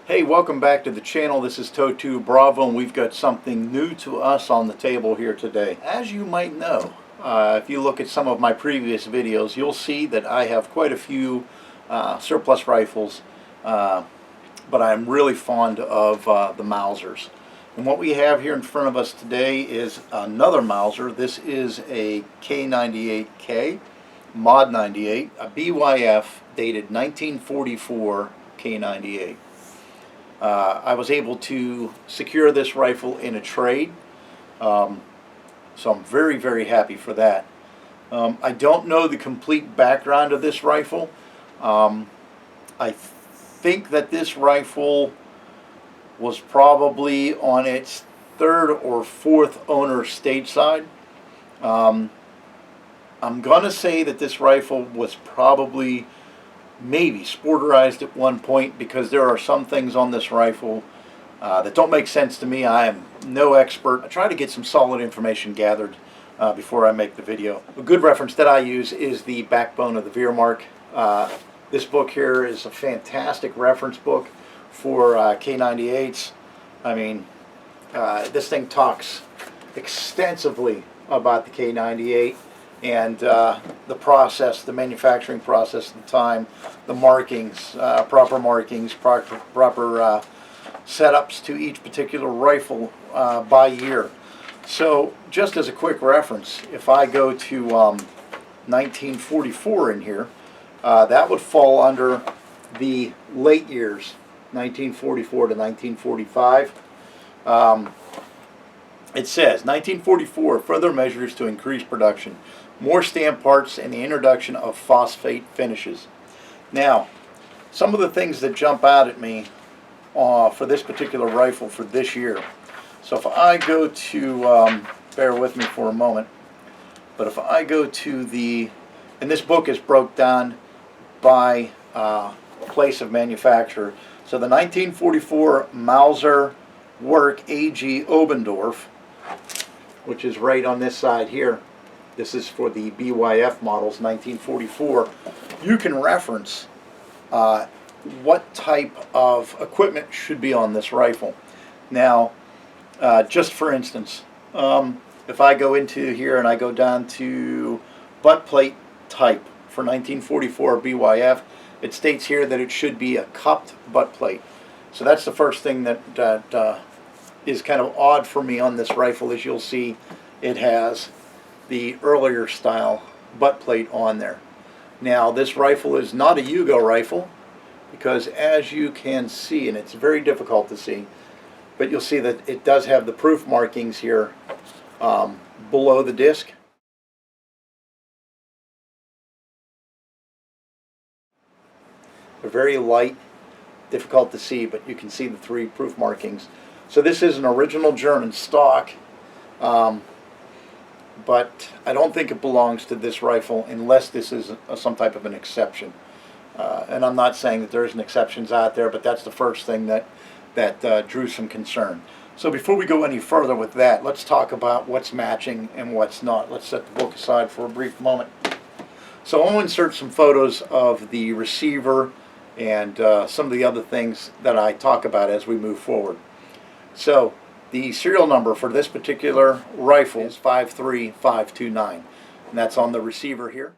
Hey, welcome back to the channel. This is Toto Bravo, and we've got something new to us on the table here today. As you might know, if you look at some of my previous videos, you'll see that I have quite a few surplus rifles, but I'm really fond of the Mausers. And what we have here in front of us today is another Mauser. This is a K98K Mod 98, a BYF dated 1944 K98. I was able to secure this rifle in a trade, so I'm very, very happy for that. I don't know the complete background of this rifle. I think that this rifle was probably on its third or fourth owner stateside. I'm going to say that this rifle was probably maybe sporterized at one point, because there are some things on this rifle that don't make sense to me. I am no expert. I try to get some solid information gathered before I make the video. A good reference that I use is the Backbone of the Wehrmacht. This book here is a fantastic reference book for K98s. I mean, this thing talks extensively about the K98 and the process, the manufacturing process at the time, the markings, proper markings, proper setups to each particular rifle by year. So just as a quick reference, if I go to 1944 in here, that would fall under the late years, 1944 to 1945. It says 1944, further measures to increase production, more stamp parts, and the introduction of phosphate finishes. Now, some of the things that jump out at me for this particular rifle for this year. So if I go to, bear with me for a moment, but if I go to the, and this book is broke down by place of manufacturer. So the 1944 Mauser Work AG Obendorf, which is right on this side here. This is for the BYF models, 1944. You can reference what type of equipment should be on this rifle. Now, just for instance, if I go into here and I go down to butt plate type for 1944 BYF, it states here that it should be a cupped butt plate. So that's the first thing that is kind of odd for me on this rifle. As you'll see, it has the earlier style butt plate on there. Now, this rifle is not a Yugo rifle, because as you can see, and it's very difficult to see, but you'll see that it does have the proof markings here below the disc. They're very light, difficult to see, but you can see the three proof markings. So this is an original German stock, but I don't think it belongs to this rifle unless this is some type of an exception. And I'm not saying that there isn't exceptions out there, but that's the first thing that drew some concern. So before we go any further with that, let's talk about what's matching and what's not. Let's set the book aside for a brief moment. So I'll insert some photos of the receiver and some of the other things that I talk about as we move forward. So the serial number for this particular rifle is 53529, and that's on the receiver here.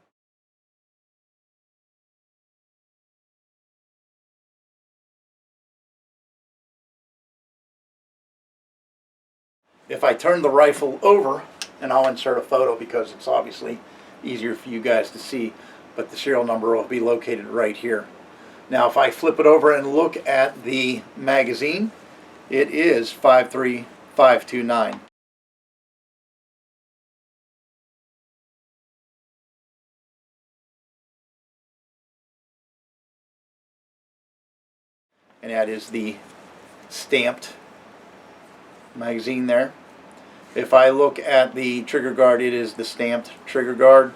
If I turn the rifle over, and I'll insert a photo because it's obviously easier for you guys to see, but the serial number will be located right here. Now if I flip it over and look at the magazine, it is 53529. And that is the stamped magazine there. If I look at the trigger guard, it is the stamped trigger guard.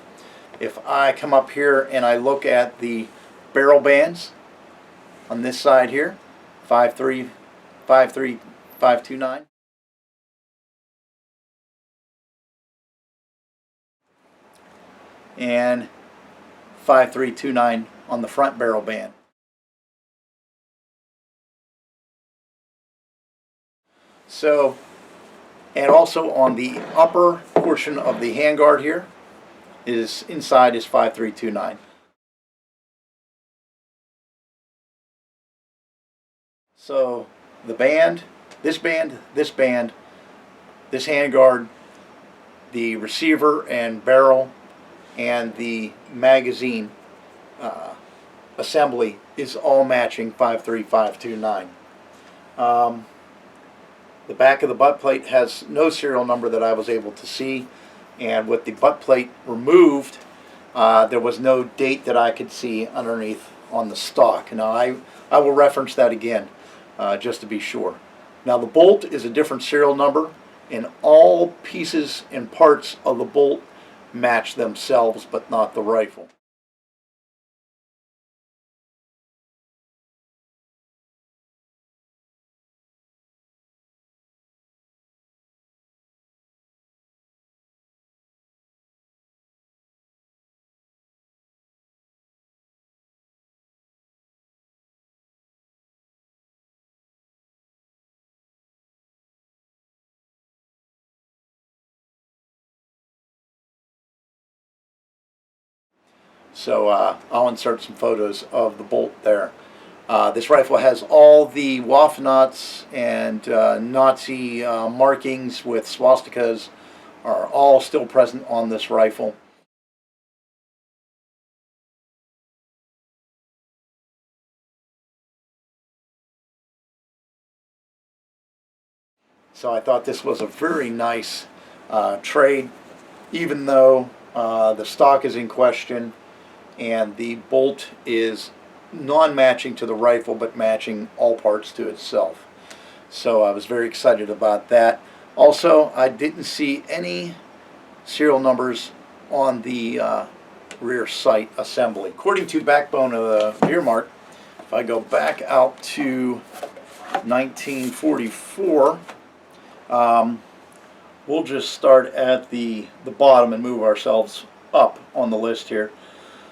If I come up here and I look at the barrel bands on this side here, 53529. And 5329 on the front barrel band. So, and also on the upper portion of the handguard here is inside is 5329. So the band, this handguard, the receiver and barrel, and the magazine assembly is all matching 53529. The back of the butt plate has no serial number that I was able to see, and with the butt plate removed, there was no date that I could see underneath on the stock. Now I will reference that again just to be sure. Now the bolt is a different serial number, and all pieces and parts of the bolt match themselves, but not the rifle. So I'll insert some photos of the bolt there. This rifle has all the Waffen-Knots and Nazi markings with swastikas are all still present on this rifle. So I thought this was a very nice trade, even though the stock is in question and the bolt is non-matching to the rifle but matching all parts to itself. So I was very excited about that. Also, I didn't see any serial numbers on the rear sight assembly. According to the backbone of the Wehrmacht, if I go back out to 1944, we'll just start at the bottom and move ourselves up on the list here.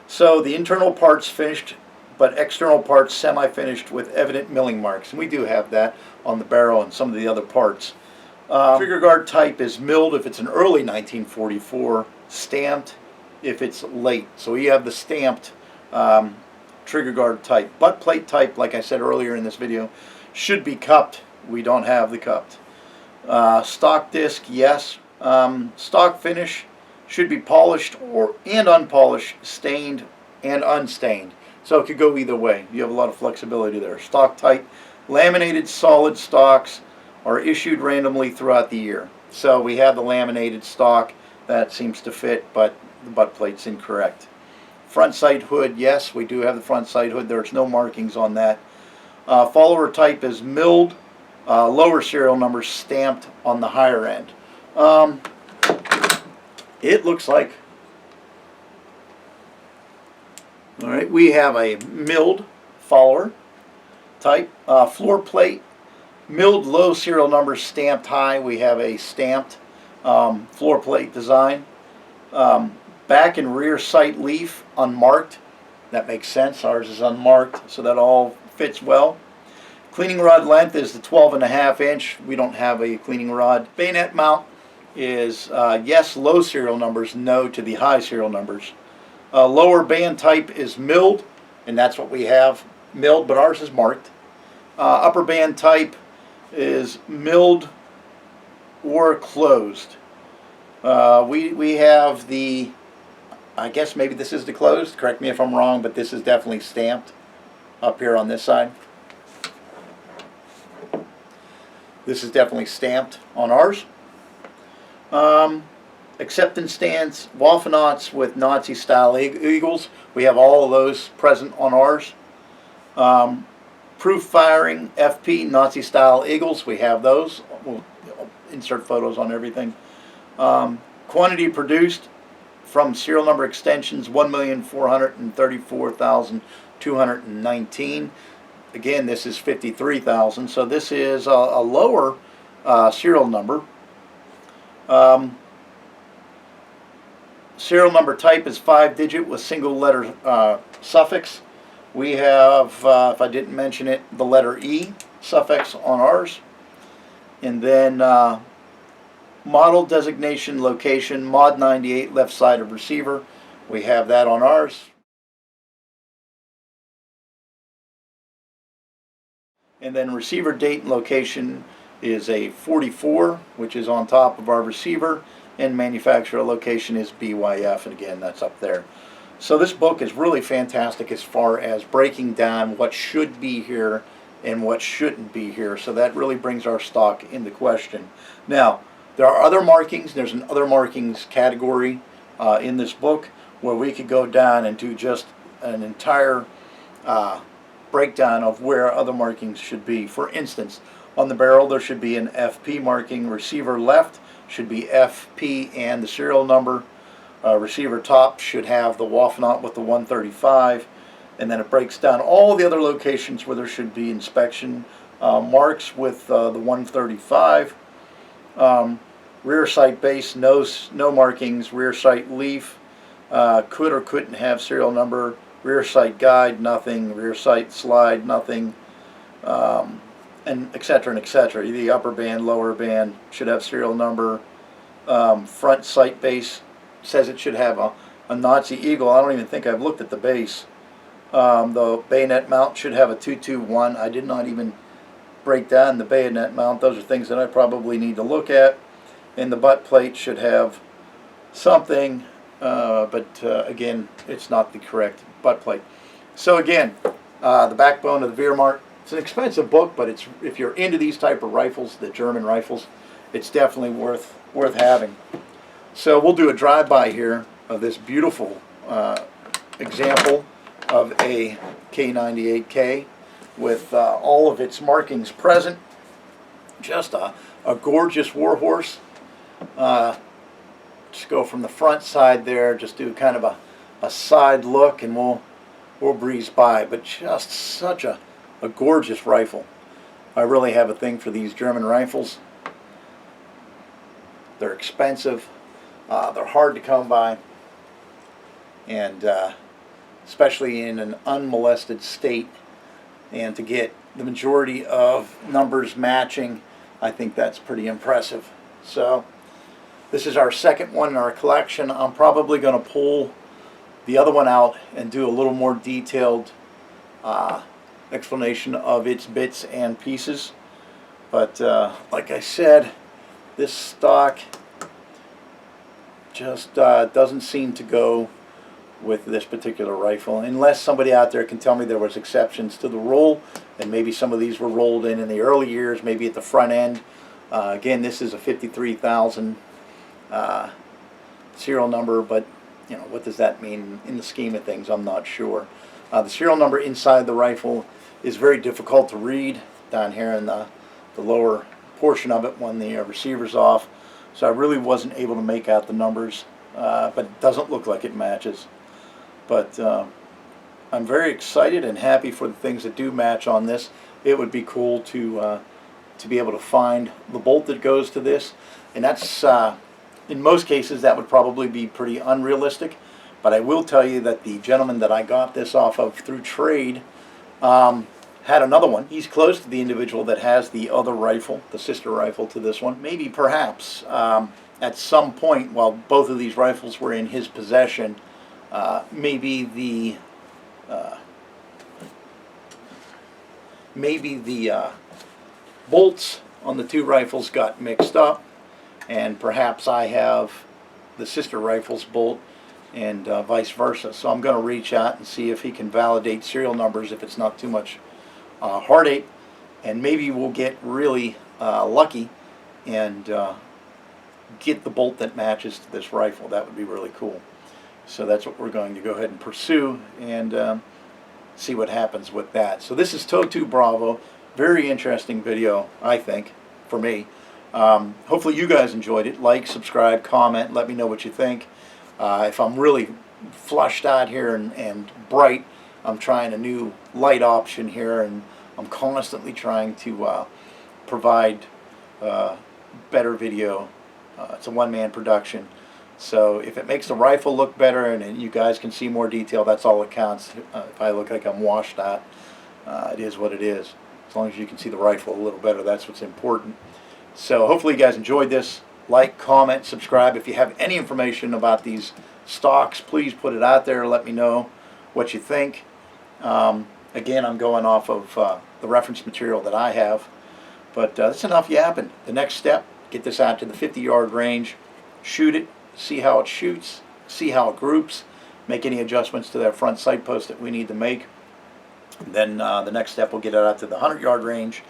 So the internal parts finished, but external parts semi-finished with evident milling marks. And we do have that on the barrel and some of the other parts. Trigger guard type is milled if it's an early 1944, stamped if it's late. So you have the stamped trigger guard type. Butt plate type, like I said earlier in this video, should be cupped. We don't have the cupped. Stock disc, yes. Stock finish should be polished and unpolished, stained and unstained. So it could go either way. You have a lot of flexibility there. Stock type, laminated solid stocks are issued randomly throughout the year. So we have the laminated stock that seems to fit, but the butt plate's incorrect. Front sight hood, yes, we do have the front sight hood. There's no markings on that. Follower type is milled. Lower serial numbers stamped on the higher end. It looks like, all right, we have a milled follower type. Floor plate, milled low serial numbers, stamped high. We have a stamped floor plate design. Back and rear sight leaf unmarked. That makes sense. Ours is unmarked, so that all fits well. Cleaning rod length is the 12.5 inch. We don't have a cleaning rod. Bayonet mount is yes, low serial numbers, no to the high serial numbers. Lower band type is milled, and that's what we have, milled, but ours is marked. Upper band type is milled or closed. We have the, I guess maybe this is the closed, correct me if I'm wrong, but this is definitely stamped up here on this side. This is definitely stamped on ours. Acceptance stands, Waffen-Knots with Nazi style eagles. We have all of those present on ours. Proof firing FP Nazi style eagles. We have those. We'll insert photos on everything. Quantity produced from serial number extensions 1,434,219. Again, this is 53,000, so this is a lower serial number. Serial number type is 5-digit with single letter suffix. We have, if I didn't mention it, the letter E suffix on ours. And then model designation location Mod 98 left side of receiver. We have that on ours. And then receiver date and location is a 44, which is on top of our receiver, and manufacturer location is BYF, and again that's up there. So this book is really fantastic as far as breaking down what should be here and what shouldn't be here. So that really brings our stock into question. Now, there are other markings. There's an other markings category in this book where we could go down and do just an entire breakdown of where other markings should be. For instance, on the barrel there should be an FP marking. Receiver left should be FP and the serial number. Receiver top should have the Waffenot with the 135, and then it breaks down all the other locations where there should be inspection marks with the 135. Rear sight base, no markings. Rear sight leaf could or couldn't have serial number. Rear sight guide, nothing. Rear sight slide, nothing. And etc. and etc. The upper band, lower band should have serial number. Front sight base says it should have a Nazi eagle. I don't even think I've looked at the base. The bayonet mount should have a 221. I did not even break down the bayonet mount. Those are things that I probably need to look at. And the butt plate should have something, but again, it's not the correct butt plate. So again, the backbone of the Wehrmacht. It's an expensive book, but it's, if you're into these type of rifles, the German rifles, it's definitely worth having. So we'll do a drive-by here of this beautiful example of a K98K with all of its markings present. Just a gorgeous warhorse. Just go from the front side there, just do kind of a side look, and we'll breeze by. But just such a gorgeous rifle. I really have a thing for these German rifles. They're expensive. They're hard to come by, and especially in an unmolested state, and to get the majority of numbers matching, I think that's pretty impressive. So this is our second one in our collection. I'm probably going to pull the other one out and do a little more detailed explanation of its bits and pieces. But like I said, this stock just doesn't seem to go with this particular rifle, unless somebody out there can tell me there was exceptions to the rule, and maybe some of these were rolled in the early years, maybe at the front end. Again, this is a 53,000 serial number, but you know, what does that mean in the scheme of things? I'm not sure. The serial number inside the rifle is very difficult to read down here in the lower portion of it when the receiver's off. So I really wasn't able to make out the numbers, but it doesn't look like it matches. But I'm very excited and happy for the things that do match on this. It would be cool to be able to find the bolt that goes to this, and that's in most cases that would probably be pretty unrealistic. But I will tell you that the gentleman that I got this off of through trade had another one. He's close to the individual that has the other rifle, the sister rifle to this one. Maybe perhaps at some point while both of these rifles were in his possession, maybe the bolts on the two rifles got mixed up, and perhaps I have the sister rifle's bolt and vice versa. So I'm going to reach out and see if he can validate serial numbers if it's not too much heartache, and maybe we'll get really lucky and get the bolt that matches to this rifle. That would be really cool. So that's what we're going to go ahead and pursue and see what happens with that. So this is TOW2 Bravo. Very interesting video, I think, for me. Hopefully you guys enjoyed it. Like, subscribe, comment, let me know what you think. If I'm really flushed out here and bright, I'm trying a new light option here, and I'm constantly trying to provide better video. It's a one-man production. So if it makes the rifle look better and you guys can see more detail, that's all that counts. If I look like I'm washed out, it is what it is. As long as you can see the rifle a little better, that's what's important. So hopefully you guys enjoyed this. Like, comment, subscribe. If you have any information about these stocks, please put it out there. Let me know what you think. Again, I'm going off of the reference material that I have. But that's enough yapping. The next step, get this out to the 50-yard range, shoot it, see how it shoots, see how it groups, make any adjustments to that front sight post that we need to make. Then the next step, we'll get it out to the 100-yard range,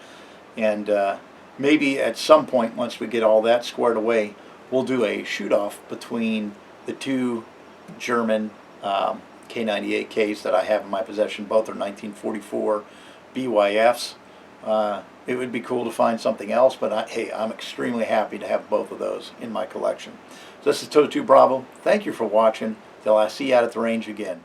and maybe at some point, once we get all that squared away, we'll do a shoot-off between the two German K98Ks that I have in my possession. Both are 1944 BYFs. It would be cool to find something else, but hey, I'm extremely happy to have both of those in my collection. So this is Toto 2 Bravo. Thank you for watching. Till I see you out at the range again.